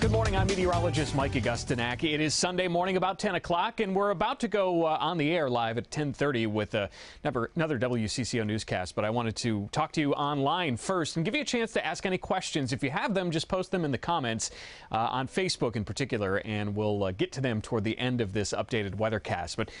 Good morning, I'm meteorologist Mike Augustyniak. It is Sunday morning about 10 o'clock, and we're about to go on the air live at 10:30 with another WCCO newscast. But I wanted to talk to you online first and give you a chance to ask any questions. If you have them, just post them in the comments on Facebook in particular, and we'll get to them toward the end of this updated weathercast. But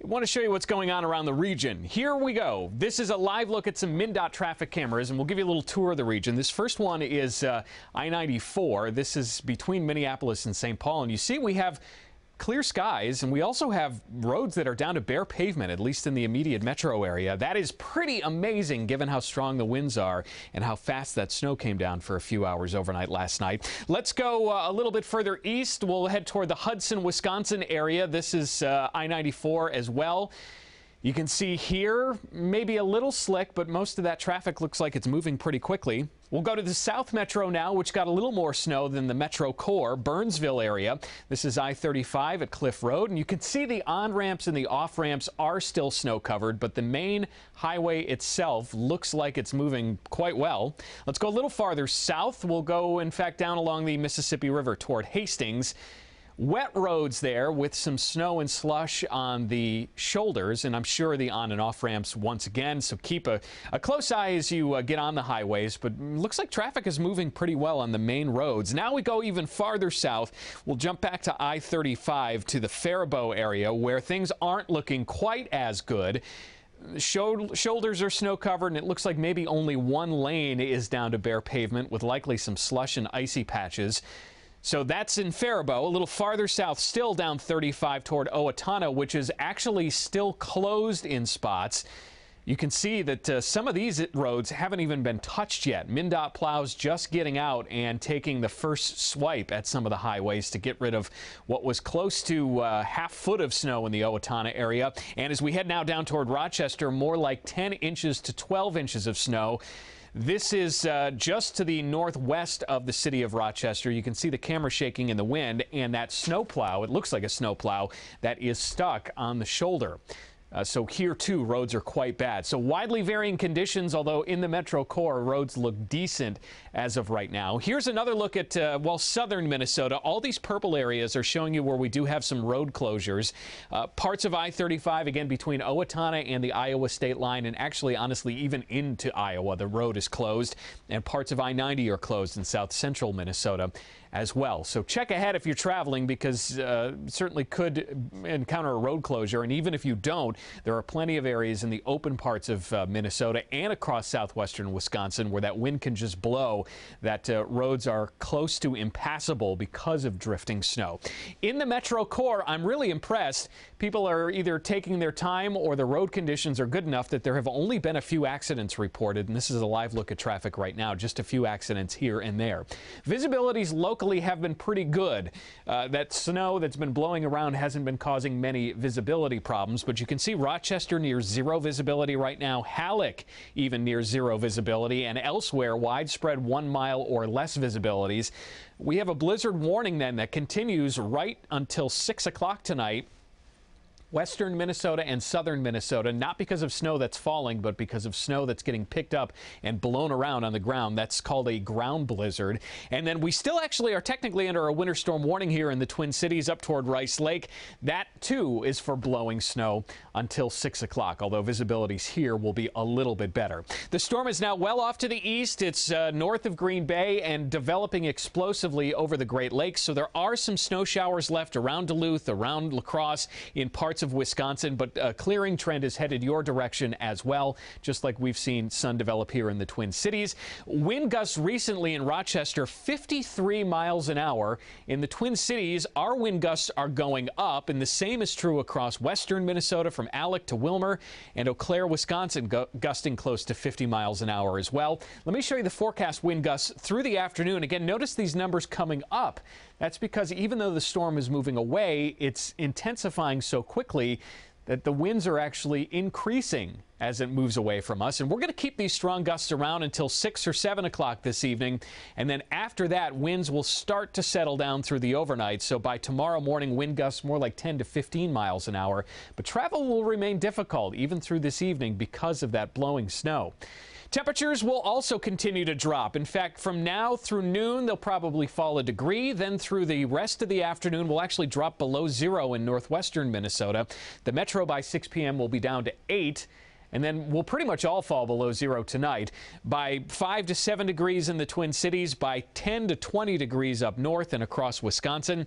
I want to show you what's going on around the region. Here we go. This is a live look at some MnDOT traffic cameras, and we'll give you a little tour of the region. This first one is I-94. This is between Minneapolis and St. Paul, and you see we have clear skies, and we also have roads that are down to bare pavement, at least in the immediate metro area. That is pretty amazing given how strong the winds are and how fast that snow came down for a few hours overnight last night. Let's go a little bit further east. We'll head toward the Hudson, Wisconsin area. This is I-94 as well. You can see here, maybe a little slick, but most of that traffic looks like it's moving pretty quickly. We'll go to the South Metro now, which got a little more snow than the Metro core, Burnsville area. This is I-35 at Cliff Road, and you can see the on-ramps and the off-ramps are still snow-covered, but the main highway itself looks like it's moving quite well. Let's go a little farther south. We'll go, in fact, down along the Mississippi River toward Hastings. Wet roads there with some snow and slush on the shoulders, and I'm sure the on and off ramps once again. So keep a close eye as you get on the highways, but looks like traffic is moving pretty well on the main roads. Now we go even farther south. We'll jump back to I-35 to the Faribault area where things aren't looking quite as good. Shoulders are snow covered, and it looks like maybe only one lane is down to bare pavement with likely some slush and icy patches. So that's in Faribault. A little farther south, still down 35 toward Owatonna, which is actually still closed in spots. You can see that some of these roads haven't even been touched yet. MnDOT plows just getting out and taking the first swipe at some of the highways to get rid of what was close to half foot of snow in the Owatonna area. And as we head now down toward Rochester, more like 10 inches to 12 inches of snow. This is just to the northwest of the city of Rochester. You can see the camera shaking in the wind, and that snowplow, it looks like a snowplow, that is stuck on the shoulder. So here, too, roads are quite bad. So widely varying conditions, although in the Metro core, roads look decent as of right now. Here's another look at, southern Minnesota. All these purple areas are showing you where we do have some road closures. Parts of I-35, again, between Owatonna and the Iowa state line, and actually, honestly, even into Iowa, the road is closed. And parts of I-90 are closed in south central Minnesota as well. So check ahead if you're traveling, because certainly could encounter a road closure. And even if you don't, there are plenty of areas in the open parts of Minnesota and across southwestern Wisconsin where that wind can just blow, that roads are close to impassable because of drifting snow. In the Metro core, I'm really impressed. People are either taking their time or the road conditions are good enough that there have only been a few accidents reported. And this is a live look at traffic right now, just a few accidents here and there. Visibility's locally have been pretty good. That snow that's been blowing around hasn't been causing many visibility problems, but you can see Rochester near zero visibility right now, Halleck even near zero visibility, and elsewhere widespread 1 mile or less visibilities. We have a blizzard warning then that continues right until 6 o'clock tonight. Western Minnesota and southern Minnesota, not because of snow that's falling, but because of snow that's getting picked up and blown around on the ground. That's called a ground blizzard. And then we still actually are technically under a winter storm warning here in the Twin Cities up toward Rice Lake. That, too, is for blowing snow until 6 o'clock, although visibilities here will be a little bit better. The storm is now well off to the east. It's north of Green Bay and developing explosively over the Great Lakes. So there are some snow showers left around Duluth, around La Crosse, in parts of Wisconsin, but a clearing trend is headed your direction as well, just like we've seen sun develop here in the Twin Cities. Wind gusts recently in Rochester, 53 miles an hour. In the Twin Cities, our wind gusts are going up, and the same is true across western Minnesota from Alex to Wilmer, and Eau Claire, Wisconsin, gusting close to 50 miles an hour as well. Let me show you the forecast wind gusts through the afternoon. Again, notice these numbers coming up. That's because even though the storm is moving away, it's intensifying so quickly that the winds are actually increasing as it moves away from us. And we're going to keep these strong gusts around until 6 or 7 o'clock this evening. And then after that, winds will start to settle down through the overnight. So by tomorrow morning, wind gusts more like 10 to 15 miles an hour. But travel will remain difficult even through this evening because of that blowing snow. Temperatures will also continue to drop. In fact, from now through noon, they'll probably fall a degree. Then through the rest of the afternoon, we'll actually drop below 0 in northwestern Minnesota. The metro by 6 p.m. will be down to 8. And then we'll pretty much all fall below 0 tonight. By 5 to 7 degrees in the Twin Cities, by 10 to 20 degrees up north and across Wisconsin.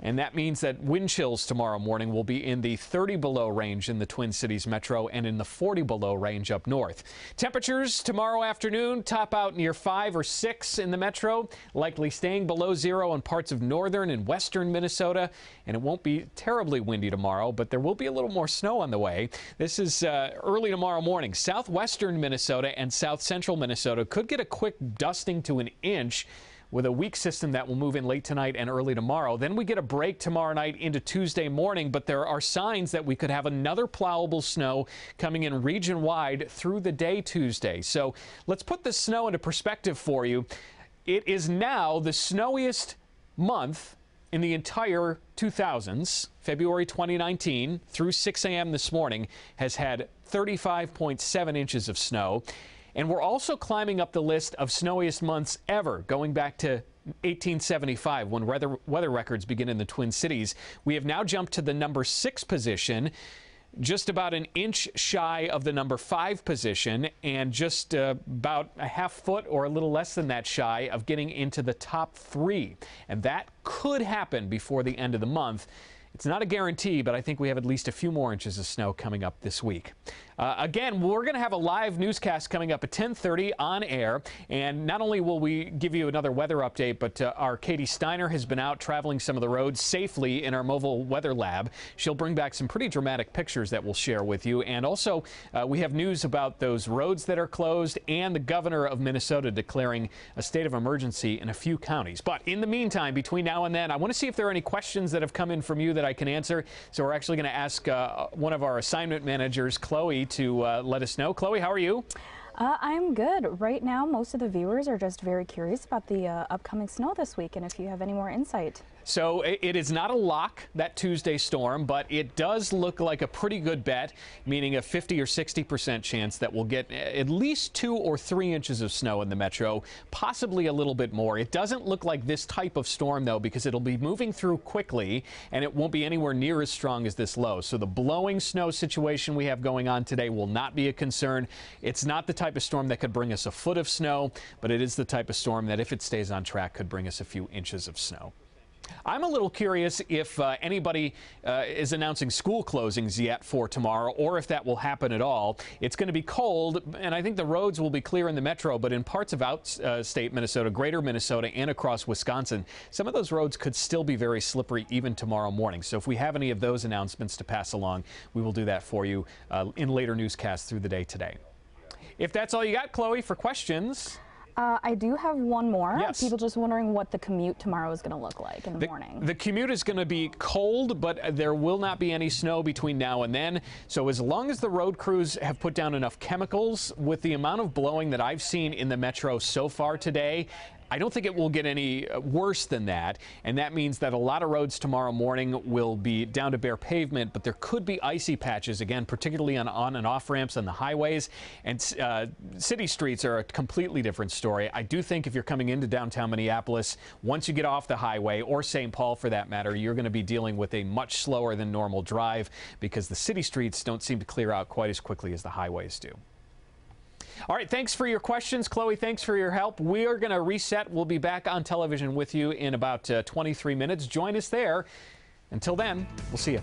And that means that wind chills tomorrow morning will be in the 30 below range in the Twin Cities metro and in the 40 below range up north. Temperatures tomorrow afternoon top out near 5 or 6 in the metro, likely staying below 0 in parts of northern and western Minnesota. And it won't be terribly windy tomorrow, but there will be a little more snow on the way. This is early tomorrow morning. Southwestern Minnesota and south central Minnesota could get a quick dusting to an inch, with a weak system that will move in late tonight and early tomorrow. Then we get a break tomorrow night into Tuesday morning, but there are signs that we could have another plowable snow coming in region-wide through the day Tuesday. So let's put the snow into perspective for you. It is now the snowiest month in the entire 2000s. February 2019 through 6 a.m. this morning has had 35.7 inches of snow. And we're also climbing up the list of snowiest months ever, going back to 1875 when weather records begin in the Twin Cities. We have now jumped to the number 6 position, just about an inch shy of the number 5 position, and just about a half foot or a little less than that shy of getting into the top 3. And that could happen before the end of the month. It's not a guarantee, but I think we have at least a few more inches of snow coming up this week. Again, we're going to have a live newscast coming up at 10:30 on air. And not only will we give you another weather update, but our Katie Steiner has been out traveling some of the roads safely in our mobile weather lab. She'll bring back some pretty dramatic pictures that we'll share with you. And also, we have news about those roads that are closed and the governor of Minnesota declaring a state of emergency in a few counties. But in the meantime, between now and then, I want to see if there are any questions that have come in from you that I can answer. So we're actually going to ask one of our assignment managers, Chloe, to let us know. Chloe, how are you? I'm good. Right now, most of the viewers are just very curious about the upcoming snow this week, and if you have any more insight. So it is not a lock, that Tuesday storm, but it does look like a pretty good bet, meaning a 50 or 60% chance that we'll get at least 2 or 3 inches of snow in the metro, possibly a little bit more. It doesn't look like this type of storm, though, because it'll be moving through quickly, and it won't be anywhere near as strong as this low. So the blowing snow situation we have going on today will not be a concern. It's not the type of storm that could bring us a foot of snow, but it is the type of storm that, if it stays on track, could bring us a few inches of snow. I'm a little curious if anybody is announcing school closings yet for tomorrow, or if that will happen at all. It's going to be cold, and I think the roads will be clear in the metro, but in parts of outstate Minnesota, greater Minnesota, and across Wisconsin, some of those roads could still be very slippery even tomorrow morning. So if we have any of those announcements to pass along, we will do that for you in later newscasts through the day today. If that's all you got, Chloe, for questions. I do have one more. Yes. People just wondering what the commute tomorrow is going to look like in the morning. The commute is going to be cold, but there will not be any snow between now and then. So as long as the road crews have put down enough chemicals, with the amount of blowing that I've seen in the metro so far today, I don't think it will get any worse than that, and that means that a lot of roads tomorrow morning will be down to bare pavement, but there could be icy patches, again, particularly on and off ramps on the highways, and city streets are a completely different story. I do think if you're coming into downtown Minneapolis, once you get off the highway, or St. Paul for that matter, you're going to be dealing with a much slower than normal drive because the city streets don't seem to clear out quite as quickly as the highways do. All right, thanks for your questions, Chloe. Thanks for your help. We are going to reset. We'll be back on television with you in about 23 minutes. Join us there. Until then, we'll see you.